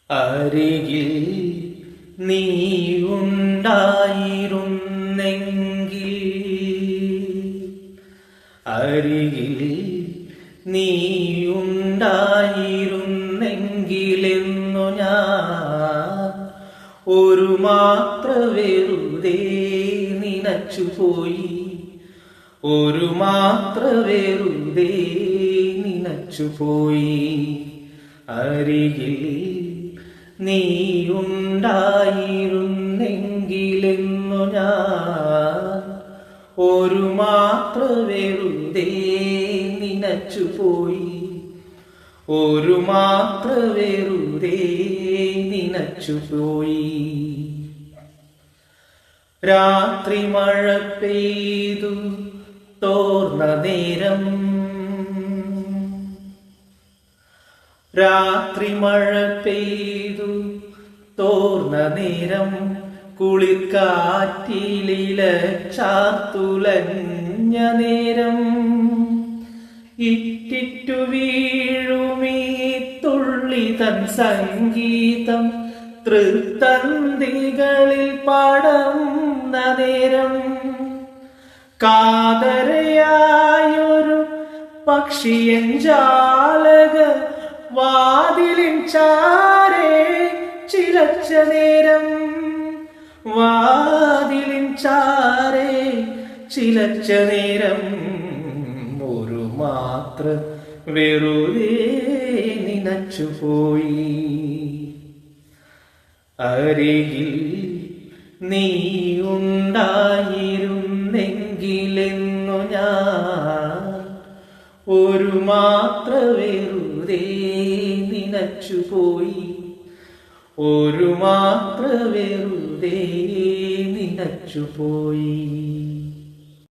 അരികിൽ നീ ഉണ്ടായിരുന്നെങ്കിൽ, അരികിൽ നീ ഉണ്ടായിരുന്നെങ്കിലെന്നു ഞാൻ ഒരു മാത്ര വെറുതെ നനച്ചുപോയി, ഒരു മാത്ര വെറുതെ നനച്ചുപോയി. അരികിൽ നീ ഉണ്ടായിരുന്നെങ്കിലെന്നു ഞാൻ ഒരു മാത്ര വെറുതെ നനച്ചുപോയി, ഒരു മാത്ര വെറുതെ നനച്ചുപോയി. രാത്രി മഴ പെയ്തു തോർന്ന നേരം, രാത്രി മഴ പെയ്തു തോർന്ന നേരം, കുളിർക്കാറ്റിലില ചാർത്തുലഞ്ഞ നേരം, ഇറ്റിറ്റു വീഴുമീ തുള്ളി തൻ സംഗീതം തൃത്തന്തികളിൽ പാടുന്ന നേരം, കാതരയായൊരു പക്ഷിയൻ ജാലക വാതിലിൻ ചാരേ ചിലച്ച നേരം, വാതിലിൻ ചാരേ ചിലച്ച നേരം, ഒരു മാത്ര വെറുതെ നനച്ചുപോയി. അരികിൽ നീ ഉണ്ടായിരുന്നെങ്കിലെന്നു ഞാൻ ഒരു മാത്ര വെറുതെ നനച്ചുപോയി, ഒരു മാത്ര വെറുതെ നനച്ചുപോയി.